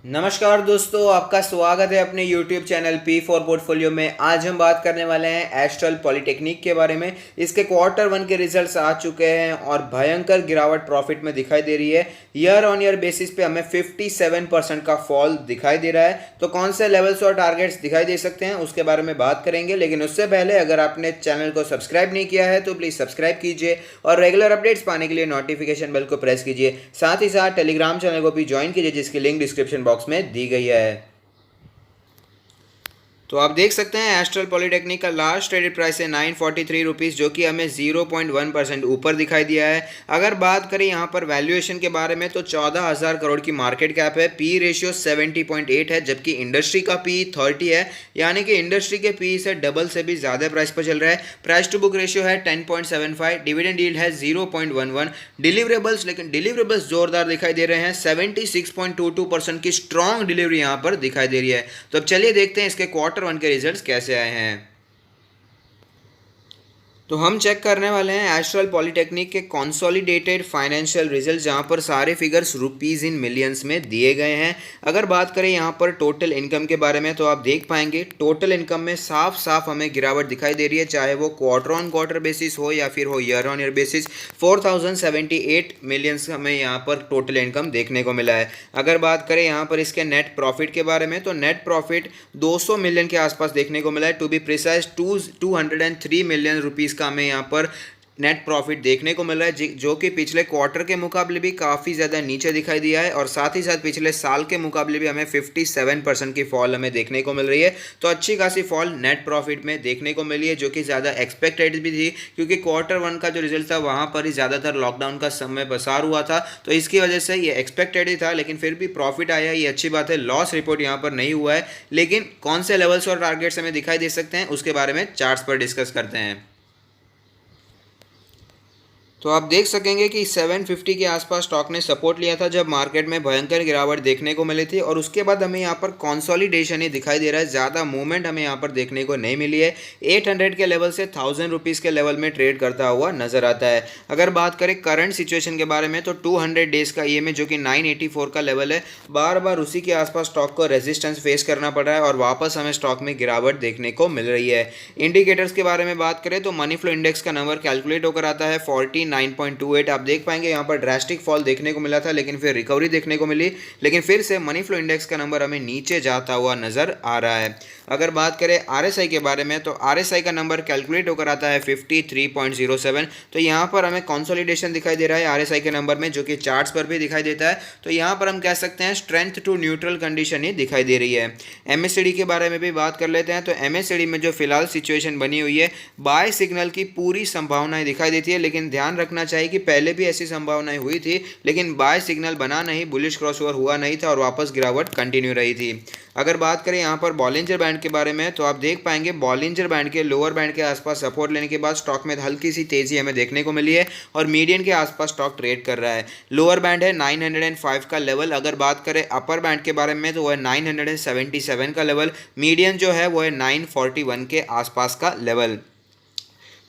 नमस्कार दोस्तों, आपका स्वागत है अपने YouTube चैनल P4 पोर्टफोलियो में। आज हम बात करने वाले हैं एस्ट्रल पॉलिटेक्निक के बारे में। इसके क्वार्टर वन के रिजल्ट्स आ चुके हैं और भयंकर गिरावट प्रॉफिट में दिखाई दे रही है। ईयर ऑन ईयर बेसिस पे हमें 57% का फॉल दिखाई दे रहा है। तो कौन से लेवल्स और टारगेट्स दिखाई दे सकते हैं उसके बारे में बात करेंगे, लेकिन उससे पहले अगर आपने चैनल को सब्सक्राइब नहीं किया है तो प्लीज़ सब्सक्राइब कीजिए और रेगुलर अपडेट्स पाने के लिए नोटिफिकेशन बेल को प्रेस कीजिए। साथ ही साथ टेलीग्राम चैनल को भी ज्वाइन कीजिए, जिसकी लिंक डिस्क्रिप्शन बॉक्स में दी गई है। तो आप देख सकते हैं एस्ट्रल पॉलिटेक्निक का लास्ट ट्रेडेड प्राइस है 943 रुपीज़, जो कि हमें 0.1% ऊपर दिखाई दिया है। अगर बात करें यहाँ पर वैल्यूएशन के बारे में तो 14,000 करोड़ की मार्केट कैप है। पी रेशियो 70.8 है, जबकि इंडस्ट्री का पी 30 है, यानी कि इंडस्ट्री के पी से डबल से भी ज़्यादा प्राइस पर चल रहा है। प्राइस टू बुक रेशियो है 10.75, डिविडेंड यील्ड है 0.11। लेकिन डिलीवरेबल्स जोरदार दिखाई दे रहे हैं, 76.22% की स्ट्रॉन्ग डिलीवरी यहाँ पर दिखाई दे रही है। तो अब चलिए देखते हैं इसके क्वार्टर वन के रिजल्ट्स कैसे आए हैं। तो हम चेक करने वाले हैं एस्ट्रल पॉलिटेक्निक के कंसोलिडेटेड फाइनेंशियल रिजल्ट, जहां पर सारे फिगर्स रुपीज़ इन मिलियंस में दिए गए हैं। अगर बात करें यहां पर टोटल इनकम के बारे में तो आप देख पाएंगे टोटल इनकम में साफ साफ हमें गिरावट दिखाई दे रही है, चाहे वो क्वार्टर ऑन क्वार्टर बेसिस हो या फिर हो year on year basis. 4078 millions हमें यहाँ पर टोटल इनकम देखने को मिला है। अगर बात करें यहाँ पर इसके नेट प्रॉफिट के बारे में तो नेट प्रॉफिट 200 मिलियन के आसपास देखने को मिला है। To be precise 203 million rupees का हमें यहाँ पर नेट प्रॉफिट देखने को मिल रहा है, जो कि पिछले क्वार्टर के मुकाबले भी काफ़ी ज़्यादा नीचे दिखाई दिया है और साथ ही साथ पिछले साल के मुकाबले भी हमें 57% की फॉल हमें देखने को मिल रही है। तो अच्छी खासी फॉल नेट प्रॉफिट में देखने को मिली है, जो कि ज़्यादा एक्सपेक्टेड भी थी, क्योंकि क्वार्टर वन का जो रिजल्ट था वहाँ पर ही ज़्यादातर लॉकडाउन का समय बसार हुआ था, तो इसकी वजह से ये एक्सपेक्टेड ही था। लेकिन फिर भी प्रॉफिट आया, ये अच्छी बात है। लॉस रिपोर्ट यहाँ पर नहीं हुआ है, लेकिन कौन से लेवल्स और टारगेट्स हमें दिखाई दे सकते हैं उसके बारे में चार्ट्स पर डिस्कस करते हैं। तो आप देख सकेंगे कि 750 के आसपास स्टॉक ने सपोर्ट लिया था जब मार्केट में भयंकर गिरावट देखने को मिली थी, और उसके बाद हमें यहाँ पर कंसोलिडेशन ही दिखाई दे रहा है। ज़्यादा मूवमेंट हमें यहाँ पर देखने को नहीं मिली है। 800 के लेवल से 1000 रुपीज़ के लेवल में ट्रेड करता हुआ नजर आता है। अगर बात करें करंट सिचुएशन के बारे में तो 200 डेज का ईएमए जो कि 984 का लेवल है, बार बार उसी के आसपास स्टॉक को रेजिस्टेंस फेस करना पड़ रहा है और वापस हमें स्टॉक में गिरावट देखने को मिल रही है। इंडिकेटर्स के बारे में बात करें तो मनी फ्लो इंडेक्स का नंबर कैलकुलेट होकर आता है 49.28। आप देख पाएंगे यहाँ पर ड्रास्टिक फॉल देखने को मिला था, लेकिन फिर रिकवरी देखने को मिली, लेकिन फिर से मनी फ्लो इंडेक्स का नंबर हमें नीचे जाता हुआ नजर आ रहा है। अगर बात करें आरएसआई के बारे में तो आरएसआई का नंबर कैलकुलेट होकर आता है 53.07। तो यहाँ पर हमें कंसोलिडेशन दिखाई दे रहा है आरएसआई के नंबर में, जो कि चार्ट्स पर भी दिखाई देता है। तो यहाँ पर हम कह सकते हैं स्ट्रेंथ टू न्यूट्रल कंडीशन ही दिखाई दे रही है। एमएससीडी के बारे में भी बात कर लेते हैं। तो एमएससीडी में जो फिलहाल सिचुएशन बनी हुई है, बाय सिग्नल की पूरी संभावनाएं दिखाई देती है, लेकिन ध्यान रखना चाहिए कि पहले भी ऐसी संभावनाएं हुई थी, लेकिन बाय सिग्नल बना नहीं, बुलिश क्रॉसओवर हुआ नहीं था और वापस गिरावट कंटिन्यू रही थी। अगर बात करें यहाँ पर बॉलिंजर बैंड के बारे में तो आप देख पाएंगे बॉलिंजर बैंड के लोअर बैंड के आसपास सपोर्ट लेने के बाद स्टॉक में हल्की सी तेजी हमें देखने को मिली है और मीडियन के आसपास स्टॉक ट्रेड कर रहा है। लोअर बैंड है 905 का लेवल। अगर बात करें अपर बैंड के बारे में तो वह है 977 का लेवल। मीडियन जो है वो है 941 के आसपास का लेवल।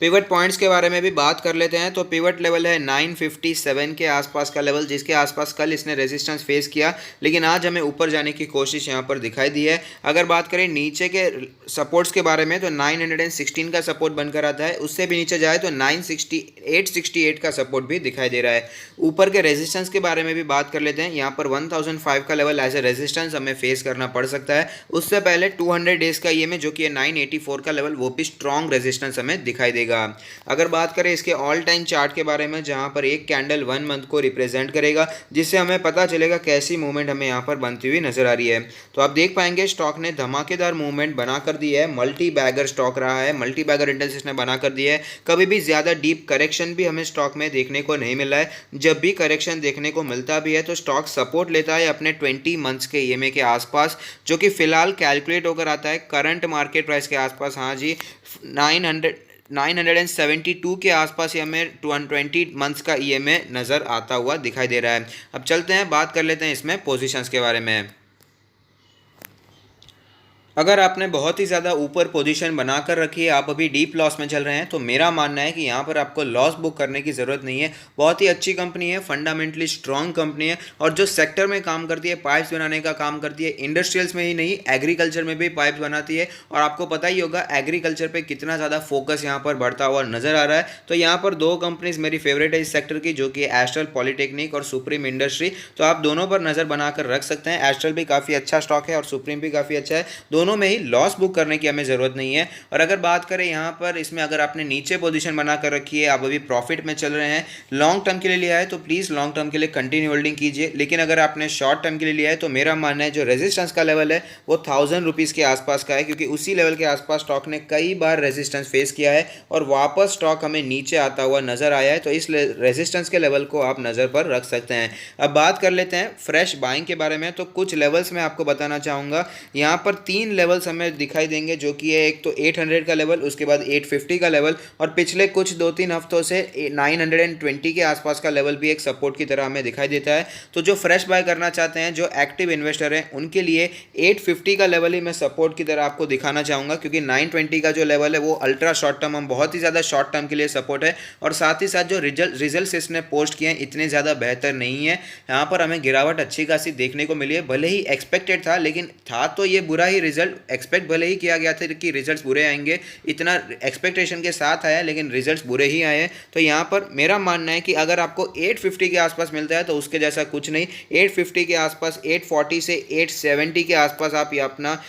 पिवट पॉइंट्स के बारे में भी बात कर लेते हैं। तो पिवट लेवल है 957 के आसपास का लेवल, जिसके आसपास कल इसने रेजिस्टेंस फेस किया, लेकिन आज हमें ऊपर जाने की कोशिश यहाँ पर दिखाई दी है। अगर बात करें नीचे के सपोर्ट्स के बारे में तो 916 का सपोर्ट बनकर आता है, उससे भी नीचे जाए तो 868 का सपोर्ट भी दिखाई दे रहा है। ऊपर के रेजिस्टेंस के बारे में भी बात कर लेते हैं। यहाँ पर 1005 का लेवल एज ए रेजिस्टेंस हमें फेस करना पड़ सकता है। उससे पहले 200 डेज का ईएमए जो कि 984 का लेवल, वो भी स्ट्रॉन्ग रेजिस्टेंस हमें दिखाई देगा। अगर बात करें इसके ऑल टाइम चार्ट के बारे में, जहां पर एक कैंडल 1 मंथ को रिप्रेजेंट करेगा, जिससे हमें पता चलेगा कैसी मूवमेंट हमें यहां पर बनती हुई नजर आ रही है। तो आप देख पाएंगे स्टॉक ने धमाकेदार मूवमेंट बना कर दी है। मल्टी बैगर स्टॉक रहा है, मल्टी बैगर इंडेक्स इसने बना कर दिया है। कभी भी ज्यादा डीप करेक्शन भी हमें स्टॉक में देखने को नहीं मिला है। जब भी करेक्शन देखने को मिलता भी है तो स्टॉक सपोर्ट लेता है अपने 20 मंथ्स के ईएमए के आसपास, जो कि फिलहाल कैलकुलेट होकर आता है करंट मार्केट प्राइस के आसपास। हाँ जी, 972 के आसपास ही हमें 20 मंथ्स का ईएमए नज़र आता हुआ दिखाई दे रहा है। अब चलते हैं बात कर लेते हैं इसमें पोजीशंस के बारे में। अगर आपने बहुत ही ज़्यादा ऊपर पोजीशन बनाकर रखी है, आप अभी डीप लॉस में चल रहे हैं, तो मेरा मानना है कि यहाँ पर आपको लॉस बुक करने की ज़रूरत नहीं है। बहुत ही अच्छी कंपनी है, फंडामेंटली स्ट्रॉन्ग कंपनी है, और जो सेक्टर में काम करती है, पाइप्स बनाने का काम करती है, इंडस्ट्रियल्स में ही नहीं एग्रीकल्चर में भी पाइप्स बनाती है। और आपको पता ही होगा एग्रीकल्चर पर कितना ज़्यादा फोकस यहाँ पर बढ़ता हुआ नज़र आ रहा है। तो यहाँ पर दो कंपनीज मेरी फेवरेट है इस सेक्टर की, जो कि एस्ट्रल पॉलीटेक्निक और सुप्रीम इंडस्ट्री। तो आप दोनों पर नज़र बनाकर रख सकते हैं। एस्ट्रल भी काफ़ी अच्छा स्टॉक है और सुप्रीम भी काफ़ी अच्छा है, दोनों में ही लॉस बुक करने की हमें ज़रूरत नहीं है। और अगर बात करें यहाँ पर, इसमें अगर आपने नीचे पोजीशन बना कर रखी है, आप अभी प्रॉफिट में चल रहे हैं, लॉन्ग टर्म के लिए लिया है, तो प्लीज़ लॉन्ग टर्म के लिए कंटिन्यू होल्डिंग कीजिए। लेकिन अगर आपने शॉर्ट टर्म के लिए लिया है, तो मेरा मानना है जो रेजिस्टेंस का लेवल है वो 1000 रुपीज़ के आसपास का है, क्योंकि उसी लेवल के आसपास स्टॉक ने कई बार रेजिस्टेंस फेस किया है और वापस स्टॉक हमें नीचे आता हुआ नजर आया है। तो इस रेजिस्टेंस के लेवल को आप नज़र पर रख सकते हैं। अब बात कर लेते हैं फ्रेश बाइंग के बारे में। तो कुछ लेवल्स मैं आपको बताना चाहूँगा। यहाँ पर 3 लेवल्स हमें दिखाई देंगे, जो कि है एक तो 800 का लेवल, उसके बाद 850 का लेवल, और पिछले कुछ 2-3 हफ्तों से 920 के आसपास का लेवल भी एक सपोर्ट की तरह हमें दिखाई देता है। तो जो फ्रेश बाय करना चाहते हैं, जो एक्टिव इन्वेस्टर हैं, उनके लिए 850 का लेवल ही मैं सपोर्ट की तरह आपको दिखाना चाहूँगा, क्योंकि 920 का जो लेवल है वो अल्ट्रा शॉर्ट टर्म, हम बहुत ही ज़्यादा शॉर्ट टर्म के लिए सपोर्ट है। और साथ ही साथ जो रिजल्ट इसने पोस्ट किए हैं इतने ज़्यादा बेहतर नहीं है। यहाँ पर हमें गिरावट अच्छी खासी देखने को मिली है, भले ही एक्सपेक्टेड था, लेकिन था तो ये बुरा ही रिजल्ट। एक्सपेक्ट भले ही किया गया था कि रिजल्ट्स बुरे आएंगे, इतना एक्सपेक्टेशन के साथ आया, लेकिन रिजल्ट्स बुरे ही आए हैं। तो यहाँ पर मेरा मानना है कि अगर आपको 850 के आसपास मिलता है तो उसके जैसा कुछ नहीं। 850 के आसपास, 840 से 870 के आसपास आप ये अपना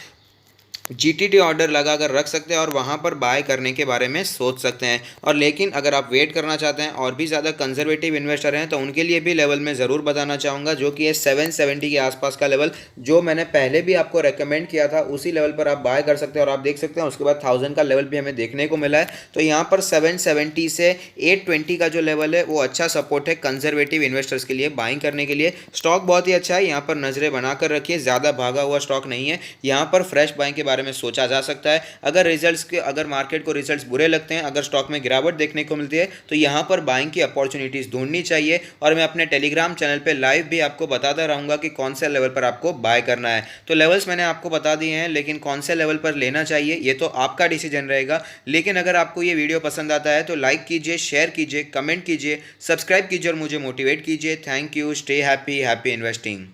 जीटीटी ऑर्डर लगाकर रख सकते हैं और वहाँ पर बाय करने के बारे में सोच सकते हैं। और लेकिन अगर आप वेट करना चाहते हैं और भी ज़्यादा कंजर्वेटिव इन्वेस्टर हैं, तो उनके लिए भी लेवल मैं ज़रूर बताना चाहूँगा, जो कि है 770 के आसपास का लेवल, जो मैंने पहले भी आपको रेकमेंड किया था। उसी लेवल पर आप बाय कर सकते हैं। और आप देख सकते हैं उसके बाद 1000 का लेवल भी हमें देखने को मिला है। तो यहाँ पर 770 से 820 का जो लेवल है वो अच्छा सपोर्ट है कंजर्वेटिव इन्वेस्टर्स के लिए बाइंग करने के लिए। स्टॉक बहुत ही अच्छा है, यहाँ पर नज़रें बनाकर रखिए, ज़्यादा भागा हुआ स्टॉक नहीं है। यहाँ पर फ्रेश बाइंग के बारे में सोचा जा सकता है। अगर मार्केट को रिजल्ट्स बुरे लगते हैं, अगर स्टॉक में गिरावट देखने को मिलती है, तो यहाँ पर बाइंग की अपॉर्चुनिटीज ढूंढनी चाहिए। और मैं अपने टेलीग्राम चैनल पे लाइव भी आपको बताता रहूंगा कि कौन से लेवल पर आपको बाय करना है। तो लेवल्स मैंने आपको बता दिए हैं, लेकिन कौन से लेवल पर लेना चाहिए ये तो आपका डिसीजन रहेगा। लेकिन अगर आपको ये वीडियो पसंद आता है तो लाइक कीजिए, शेयर कीजिए, कमेंट कीजिए, सब्सक्राइब कीजिए और मुझे मोटिवेट कीजिए। Thank you. Stay happy, happy investing.